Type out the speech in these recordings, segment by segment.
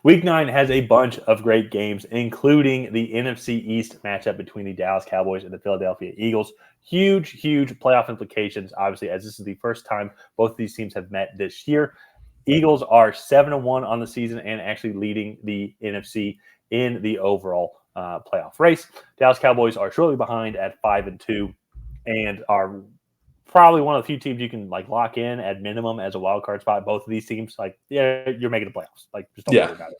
Week 9 has a bunch of great games, including the NFC East matchup between the Dallas Cowboys and the Philadelphia Eagles. Huge, huge playoff implications, obviously, as this is the first time both of these teams have met this year. Eagles are 7-1 on the season and actually leading the NFC in the overall playoff race. Dallas Cowboys are shortly behind at 5-2 and are probably one of the few teams you can lock in at minimum as a wild card spot. Both of these teams, you're making the playoffs. Just don't worry about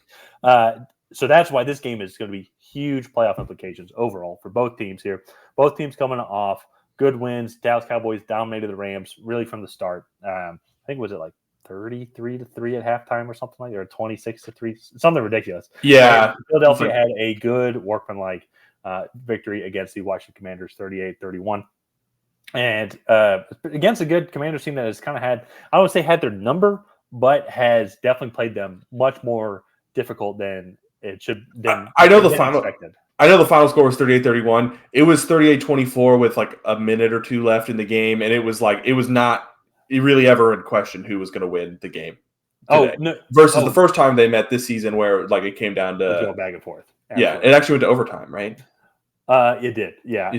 it. So that's why this game is going to be huge playoff implications overall for both teams here. Both teams coming off good wins. Dallas Cowboys dominated the Rams really from the start. I think was it 33-3 at halftime or something like that, or 26-3, something ridiculous. Yeah. And Philadelphia had a good workmanlike victory against the Washington Commanders, 38-31. And against a good Commanders team that has kind of had, I don't want to say had their number, but has definitely played them much more difficult than it should. I know the final score was 38-31. It was 38-24 with a minute or two left in the game, and it was not really ever in question who was going to win the game. Versus the first time they met this season, where it came down to go back and forth. Absolutely. Yeah, it actually went to overtime, right? It did, yeah.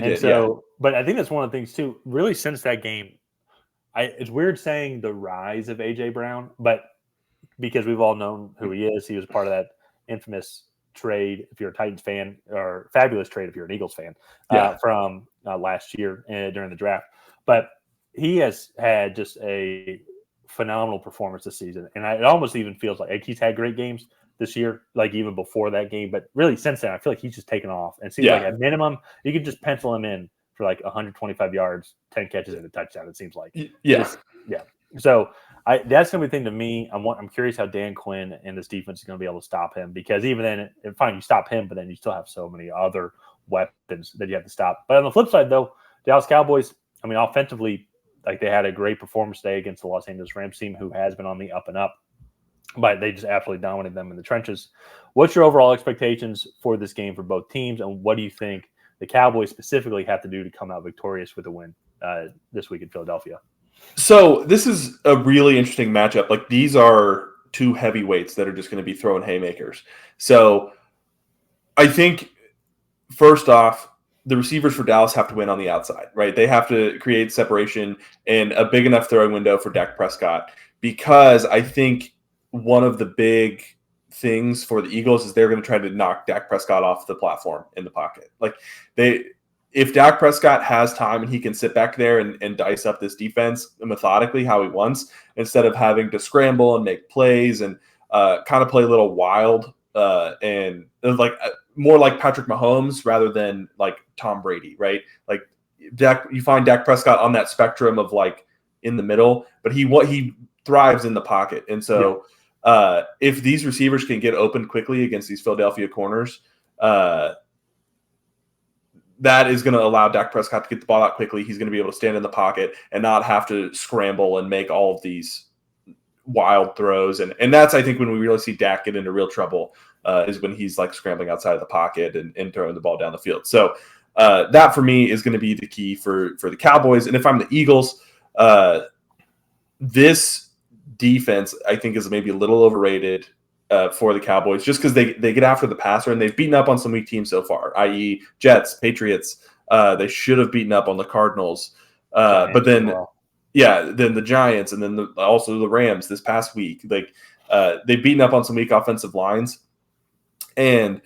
But I think that's one of the things too. Really, since that game, it's weird saying the rise of AJ Brown, but because we've all known who he is, he was part of that infamous trade. If you're a Titans fan, or fabulous trade if you're an Eagles fan, from last year during the draft. But he has had just a phenomenal performance this season, and it almost even feels like he's had great games this year, even before that game. But really, since then, I feel like he's just taken off. And it seems like at minimum, you could just pencil him in for 125 yards, 10 catches, and a touchdown, it seems like. Yeah. So that's going to be the thing to me. I'm curious how Dan Quinn and this defense is going to be able to stop him, because even then, fine, you stop him, but then you still have so many other weapons that you have to stop. But on the flip side, though, Dallas Cowboys, offensively, they had a great performance today against the Los Angeles Rams team, who has been on the up and up. But they just absolutely dominated them in the trenches. What's your overall expectations for this game for both teams, and what do you think the Cowboys specifically have to do to come out victorious with a win this week in Philadelphia? So this is a really interesting matchup. These are two heavyweights that are just going to be throwing haymakers. So I think, first off, the receivers for Dallas have to win on the outside, right? They have to create separation and a big enough throwing window for Dak Prescott, because I think one of the big things for the Eagles is they're going to try to knock Dak Prescott off the platform in the pocket. If Dak Prescott has time and he can sit back there and dice up this defense methodically how he wants, instead of having to scramble and make plays and kind of play a little wild and more like Patrick Mahomes rather than Tom Brady, right? You find Dak Prescott on that spectrum of in the middle, but he thrives in the pocket. And so if these receivers can get open quickly against these Philadelphia corners, that is going to allow Dak Prescott to get the ball out quickly. He's going to be able to stand in the pocket and not have to scramble and make all of these wild throws. And that's, I think, when we really see Dak get into real trouble, is when he's scrambling outside of the pocket and throwing the ball down the field. So that for me is going to be the key for the Cowboys. And if I'm the Eagles, this defense, I think, is maybe a little overrated for the Cowboys, just because they get after the passer, and they've beaten up on some weak teams so far, i.e. Jets, Patriots. They should have beaten up on the Cardinals. But then, then the Giants, and then also the Rams this past week. They've beaten up on some weak offensive lines. And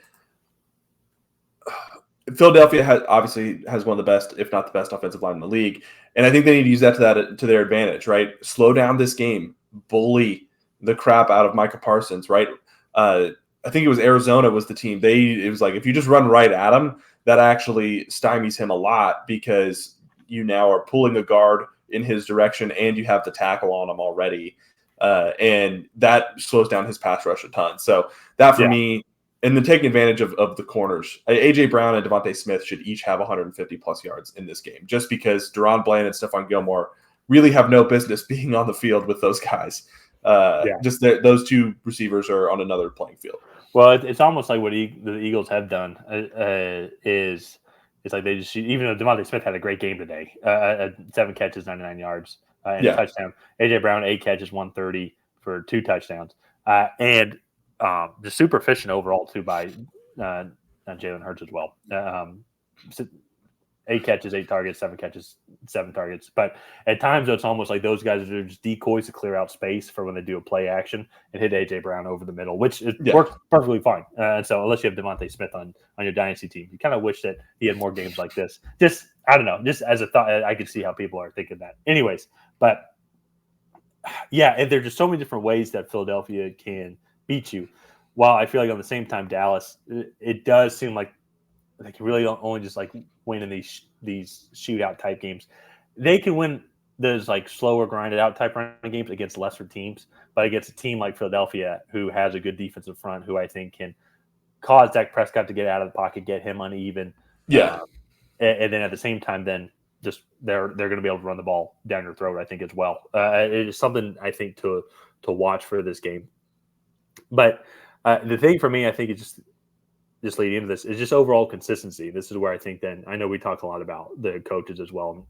Philadelphia obviously has one of the best, if not the best, offensive line in the league. And I think they need to use that to their advantage, right? Slow down this game, bully the crap out of Micah Parsons, right? I think it was Arizona was the team. It was if you just run right at him, that actually stymies him a lot, because you now are pulling a guard in his direction and you have the tackle on him already. And that slows down his pass rush a ton. So that for me, and then taking advantage of the corners. A.J. Brown and Devontae Smith should each have 150-plus yards in this game, just because Deron Bland and Stephon Gilmore really have no business being on the field with those guys. Just those two receivers are on another playing field. Well, it's almost like what the Eagles have done is they just, even though Devontae Smith had a great game today, 7 catches, 99 yards, and a touchdown. A.J. Brown, 8 catches, 130 for 2 touchdowns. And just super efficient overall too by Jalen Hurts as well. 8 catches, 8 targets, 7 catches, 7 targets. But at times, it's almost like those guys are just decoys to clear out space for when they do a play action and hit A.J. Brown over the middle, which works perfectly fine. And so unless you have Devontae Smith on your dynasty team, you kind of wish that he had more games like this. Just, I don't know, just as a thought, I could see how people are thinking that. Anyways, but yeah, and there's just so many different ways that Philadelphia can beat you. While I feel like on the same time, Dallas, it does seem like they can really only just like win in these shootout type games. They can win those like slower grinded out type running games against lesser teams, but against a team like Philadelphia who has a good defensive front, who I think can cause Dak Prescott to get out of the pocket, get him uneven. Yeah, and then at the same time, then just they're going to be able to run the ball down your throat, I think, as well. It is something I think to watch for this game. But the thing for me, I think, is just leading into this is just overall consistency. This is where I think then I know we talk a lot about the coaches as well,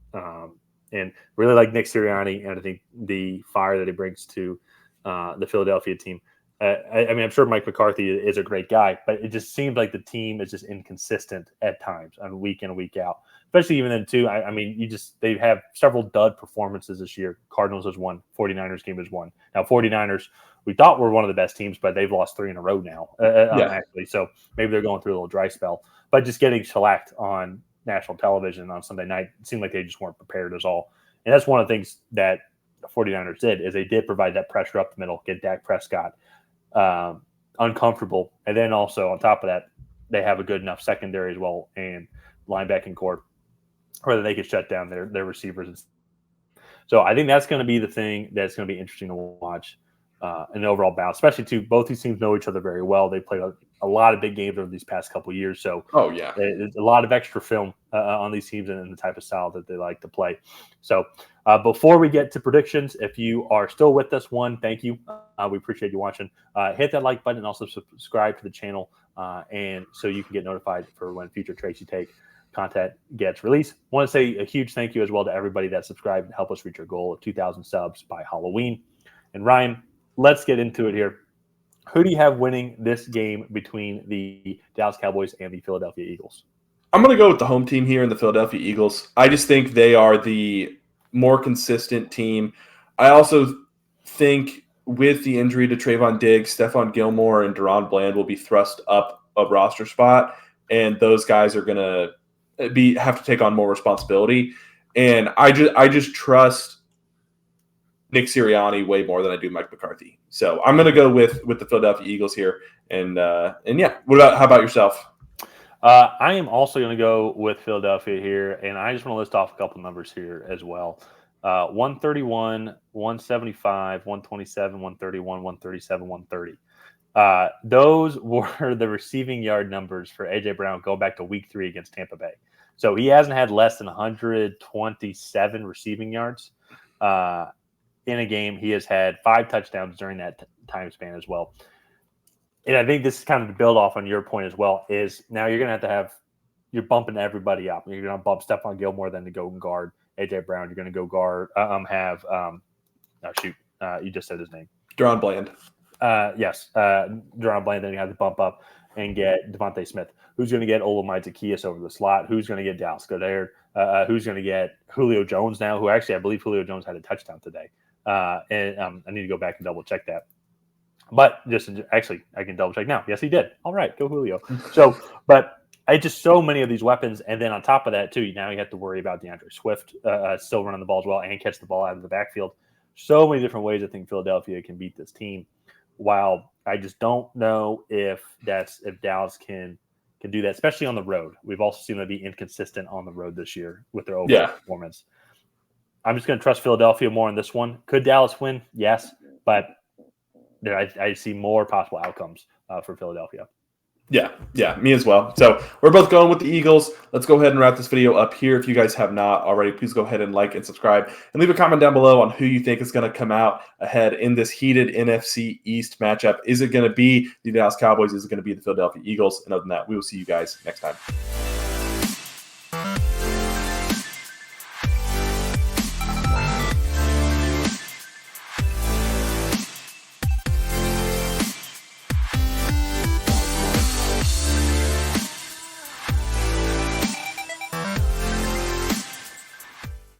and really like Nick Sirianni, and I think the fire that he brings to the Philadelphia team. I mean, I'm sure Mike McCarthy is a great guy, but it just seems like the team is just inconsistent at times on week in and week out. Especially even then too. I mean, they have several dud performances this year. Cardinals has won, 49ers game has won. Now 49ers, we thought were one of the best teams, but they've lost 3 in a row now, actually. So maybe they're going through a little dry spell. But just getting shellacked on national television on Sunday night, it seemed like they just weren't prepared at all. And that's one of the things that the 49ers did, is they did provide that pressure up the middle, get Dak Prescott uncomfortable. And then also on top of that, they have a good enough secondary as well and linebacking core where they could shut down their receivers. So I think that's going to be the thing that's going to be interesting to watch in the overall bout, especially too. Both these teams know each other very well. They played a lot of big games over these past couple of years. So there's a lot of extra film on these teams and the type of style that they like to play. So before we get to predictions, if you are still with us, thank you. We appreciate you watching. Hit that like button and also subscribe to the channel, and so you can get notified for when future Tracy Take content gets released. I want to say a huge thank you as well to everybody that subscribed and helped us reach our goal of 2,000 subs by Halloween. And Ryan, let's get into it here. Who do you have winning this game between the Dallas Cowboys and the Philadelphia Eagles? I'm going to go with the home team here in the Philadelphia Eagles. I just think they are the more consistent team. I also think with the injury to Trayvon Diggs, Stephon Gilmore and Deron Bland will be thrust up a roster spot, and those guys are going to have to take on more responsibility. And I just trust Nick Sirianni way more than I do Mike McCarthy. So I'm going to go with the Philadelphia Eagles here. And yeah, how about yourself? I am also going to go with Philadelphia here, and I just want to list off a couple numbers here as well. 131, 175, 127, 131, 137, 130. Those were the receiving yard numbers for A.J. Brown going back to week 3 against Tampa Bay. So he hasn't had less than 127 receiving yards in a game. He has had 5 touchdowns during that time span as well. And I think this is kind of to build off on your point as well, is now you're going to have you're bumping everybody up. You're going to bump Stephon Gilmore then to go and guard A.J. Brown. You're going to go guard you just said his name. Deron Bland. Yes. Deron Bland, then you have to bump up and get Devontae Smith. Who's going to get Olamide Zaccheaus over the slot? Who's going to get Dallas Goedert? Who's going to get Julio Jones now, who actually I believe Julio Jones had a touchdown today. And I need to go back and double check that. But actually, I can double check now. Yes, he did. All right, go Julio. So, but I just so many of these weapons, and then on top of that too, now you have to worry about DeAndre Swift still running the ball as well and catch the ball out of the backfield. So many different ways I think Philadelphia can beat this team. While I just don't know if Dallas can do that, especially on the road. We've also seen them be inconsistent on the road this year with their overall performance. I'm just going to trust Philadelphia more in this one. Could Dallas win? Yes, but I see more possible outcomes for Philadelphia. Yeah, me as well. So we're both going with the Eagles. Let's go ahead and wrap this video up here. If you guys have not already, please go ahead and like and subscribe and leave a comment down below on who you think is going to come out ahead in this heated NFC East matchup. Is it going to be the Dallas Cowboys? Is it going to be the Philadelphia Eagles? And other than that, we will see you guys next time.